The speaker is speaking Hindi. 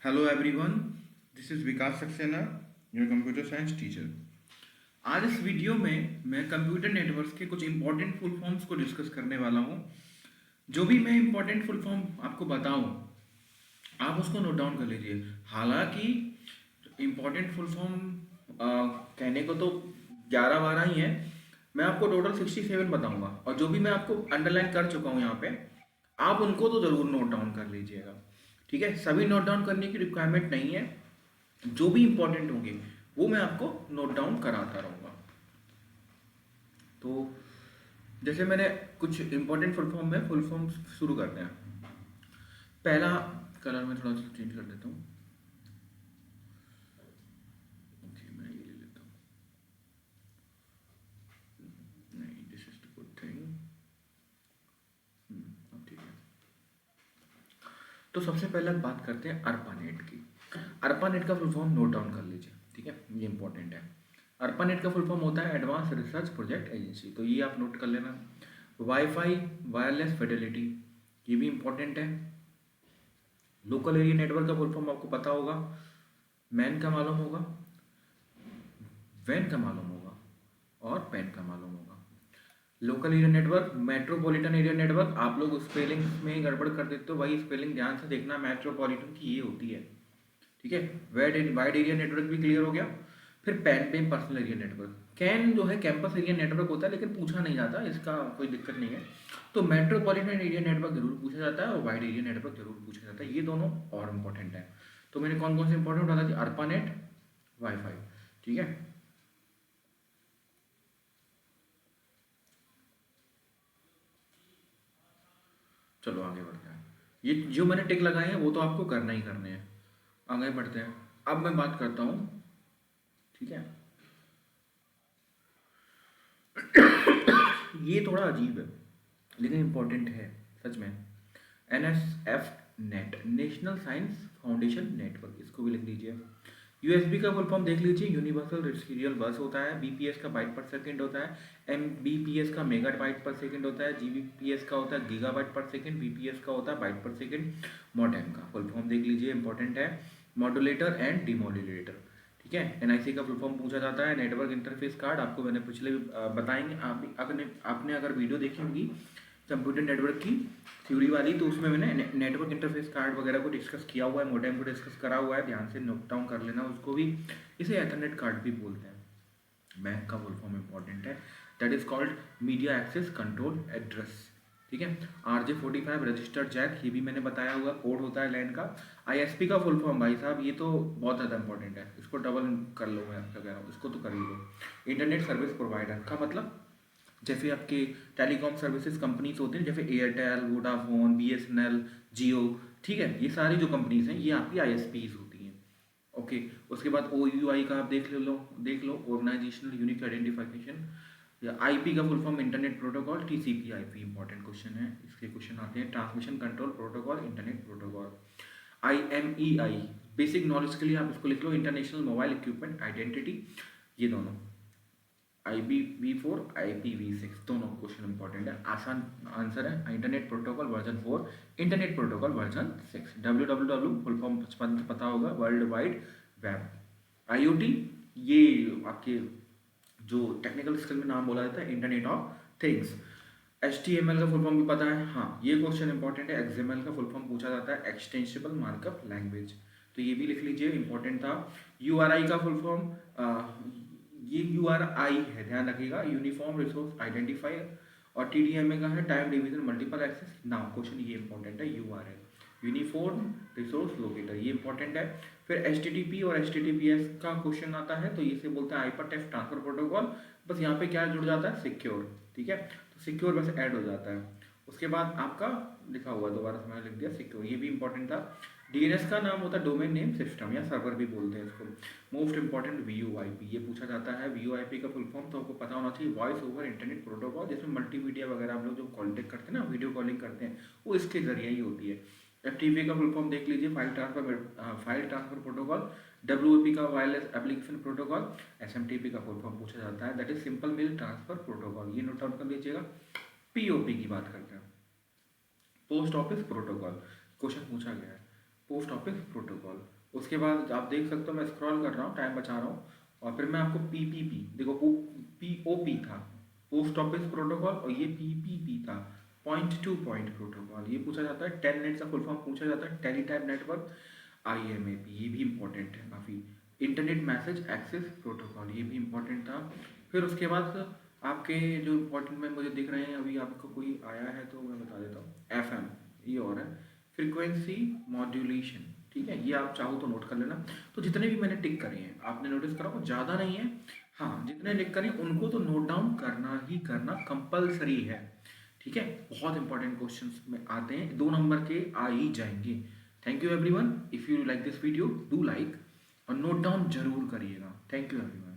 Hello everyone, this is Vikas Saxena, your computer science teacher. आज इस वीडियो में मैं कंप्यूटर नेटवर्क्स के कुछ इंपॉर्टेंट फुल फॉर्म्स को डिस्कस करने वाला हूँ। जो भी मैं इंपॉर्टेंट फुल फॉर्म आपको बताऊँ, आप उसको नोट डाउन कर लीजिए। हालांकि इंपॉर्टेंट फुल फॉर्म कहने को तो 11-12 ही है, मैं आपको टोटल 67 बताऊंगा, और जो भी मैं आपको अंडरलाइन कर चुका हूँ यहाँ पे, आप उनको तो ज़रूर नोट डाउन कर लीजिएगा। ठीक है, सभी नोट डाउन करने की रिक्वायरमेंट नहीं है, जो भी इंपॉर्टेंट होंगे वो मैं आपको नोट डाउन कराता रहूँगा। तो जैसे मैंने कुछ इंपॉर्टेंट फुल फॉर्म में फुल फॉर्म शुरू करते हैं। पहला कलर में थोड़ा सा चेंज कर देता हूँ। ओके, मैं ये ले लेता हूँ। नहीं, this is the good thing. अब ठीक है। तो सबसे पहले हम बात करते हैं ARPANET की। ARPANET का फुल फॉर्म नोट डाउन कर लीजिए, ठीक है, ये इंपॉर्टेंट है। ARPANET का फुल फॉर्म होता है एडवांस रिसर्च प्रोजेक्ट एजेंसी, तो ये आप नोट कर लेना। वाईफाई वायरलेस फिडेलिटी, ये भी इंपॉर्टेंट है। लोकल एरिया नेटवर्क का फुल फॉर्म आपको पता होगा, मैन का मालूम होगा, वैन का मालूम होगा, और पैन का मालूम होगा। Local area network, metropolitan area network, आप लोग स्पेलिंग में गड़बड़ कर देते हो, वही स्पेलिंग ध्यान से देखना, मेट्रोपॉलिटन की ये होती है, ठीक है। वाइड एरिया नेटवर्क भी क्लियर हो गया। फिर पैन पे पर्सनल एरिया नेटवर्क। कैन जो है कैंपस एरिया नेटवर्क होता है, लेकिन पूछा नहीं जाता, इसका कोई दिक्कत नहीं है। तो मेट्रोपॉलिटन एरिया नेटवर्क जरूर पूछा जाता है, और वाइड एरिया नेटवर्क जरूर पूछा जाता है, ये दोनों और इंपॉर्टेंट है। तो मैंने कौन कौन से इंपॉर्टेंट बता दिए? ARPANET, वाईफाई, ठीक है। चलो आगे बढ़ते हैं। ये जो मैंने टिक लगाए हैं वो तो आपको करना ही करने हैं। आगे बढ़ते हैं। अब मैं बात करता हूँ, ठीक है। ये थोड़ा अजीब है लेकिन इम्पोर्टेंट है सच में। NSF net, national science foundation network, इसको भी लिख लीजिए। यूएसबी का फुल फॉर्म देख लीजिए, यूनिवर्सल सीरियल बस होता है। बीपीएस का बाइट पर सेकंड होता है। एमबीपीएस का मेगा बाइट पर सेकंड होता है। जीबीपीएस का होता है गीगाबाइट पर सेकंड। बीपीएस का होता है बाइट पर सेकंड। मॉडेम का फुल फॉर्म देख लीजिए, इंपॉर्टेंट है। मॉड्यूलेटर एंड डिमोड्यूलेटर, ठीक है। एनआईसी का फुल फॉर्म पूछा जाता है। नेटवर्क इंटरफेस कार्ड आपको मैंने पिछले बताएंगे, आपने अगर वीडियो देखी होगी कंप्यूटर नेटवर्क की थ्योरी वाली, तो उसमें मैंने नेटवर्क इंटरफेस कार्ड वगैरह को डिस्कस किया हुआ है, मोडेम को डिस्कस करा हुआ है, ध्यान से नोट डाउन कर लेना उसको भी। इसे एथरनेट कार्ड भी बोलते हैं। मैक का फुल फॉर्म इंपॉर्टेंट है, that is called media access control address, ठीक है। RJ45 रजिस्टर्ड जैक, ये भी मैंने बताया हुआ, कोड होता है लैन का। ISP का फुल फॉर्म भाई साहब ये तो बहुत ज़्यादा इंपॉर्टेंट है, इसको डबल कर लो, मैं आपका कह रहा हूँ, इसको तो कर ही लो। इंटरनेट सर्विस प्रोवाइडर का मतलब जैसे आपके टेलीकॉम सर्विसेज कंपनीज होते हैं, जैसे एयरटेल, वोडाफोन, BSNL, जियो, ठीक है, ये सारी जो कंपनीज हैं ये आपकी ISPs होती हैं। ओके, उसके बाद OUI का आप देख लो, ऑर्गेनाइजेशनल यूनिक आइडेंटिफिकेशन, या IP का full form internet protocol, TCP/IP, important question है, इसके क्वेश्चन आते हैं। Transmission control protocol, internet protocol. IMEI, basic knowledge के लिए आप इसको लिख लो, इंटरनेशनल मोबाइल इक्विपमेंट आइडेंटिटी, ये दोनों। IPv4, IPv6, दोनों क्वेश्चन इंपॉर्टेंट है, आसान आंसर है। Internet protocol version 4, internet protocol version 6। WWW full form 55 पता होगा, वर्ल्ड वाइड वेब। IoT, ये आपके जो टेक्निकल स्किल में नाम बोला जाता है, इंटरनेट ऑफ थिंग्स। HTML का फुल फॉर्म भी पता है, हाँ ये क्वेश्चन इंपॉर्टेंट है। XML का फुल फॉर्म पूछा जाता है, एक्सटेंसिबल मार्कअप लैंग्वेज, तो ये भी लिख लीजिए, इंपॉर्टेंट था। URI का फुल फॉर्म, ये URI है, ध्यान रखिएगा, यूनिफॉर्म रिसोर्स आइडेंटिफायर। और TDMA का है time division multiple access now, question ये इंपॉर्टेंट है। URL, यूनिफॉर्म रिसोर्स लोकेटर, ये इंपॉर्टेंट है। फिर HTTP और HTTPS का क्वेश्चन आता है, तो इसे बोलते हैं हाइपर टेक्स्ट ट्रांसफर प्रोटोकॉल, बस यहाँ पे क्या जुड़ जाता है, सिक्योर, ठीक है, तो सिक्योर बस ऐड हो जाता है। उसके बाद आपका लिखा हुआ, दोबारा से मैंने लिख दिया सिक्योर, ये भी इंपॉर्टेंट था। DNS का नाम होता है डोमेन नेम सिस्टम, या सर्वर भी बोलते हैं इसको। मोस्ट इंपॉर्टेंट VoIP, ये पूछा जाता है। VoIP का फुल फॉर्म तो आपको पता होना चाहिए, वॉइस ओवर इंटरनेट प्रोटोकॉल, जिसमें मल्टीमीडिया वगैरह आप लोग जो कॉन्टेक्ट करते हैं ना, वीडियो कॉलिंग करते हैं, वो इसके जरिए ही होती है। FTP का फुल फॉर्म देख लीजिए, फाइल ट्रांसफर प्रोटोकॉल। WAP का वायरलेस एप्लीकेशन प्रोटोकॉल। SMTP का फुल फॉर्म पूछा जाता है, that is simple mail transfer protocol, ये नोट डाउन कर लीजिएगा। POP की बात करते हैं, पोस्ट ऑफिस प्रोटोकॉल, क्वेश्चन पूछा गया है। Post office protocol. उसके बाद आप देख सकते हो, मैं स्क्रॉल कर रहा हूँ, टाइम बचा रहा हूँ, और फिर मैं आपको पीपीपी देखो, पीओपी था पोस्ट ऑफिस प्रोटोकॉल, और ये पीपीपी था पॉइंट टू पॉइंट प्रोटोकॉल। ये पूछा जाता है, टेलनेट का फुल फॉर्म पूछा जाता है, टेलीटाइप नेटवर्क, आईएमएपी, ये भी इंपॉर्टेंट है काफ़ी। इंटरनेट मैसेज एक्सेस प्रोटोकॉल, ये भी इंपॉर्टेंट था। फिर उसके बाद आपके जो इंपॉर्टेंट में मुझे दिख रहे हैं, अभी आपको कोई आया है तो मैं बता देता हूँ, एफएम, ये और है फ्रीक्वेंसी मॉड्यूलेशन, ठीक है, ये आप चाहो तो नोट कर लेना। तो जितने भी मैंने टिक करे हैं, आपने नोटिस करा वो ज़्यादा नहीं है, हाँ जितने टिक करे उनको तो नोट डाउन करना ही करना कंपलसरी है, ठीक है। बहुत इंपॉर्टेंट क्वेश्चंस में आते हैं, 2 नंबर के आ ही जाएंगे। Thank you everyone, if you like this video do like और नोट डाउन जरूर करिएगा। Thank you everyone.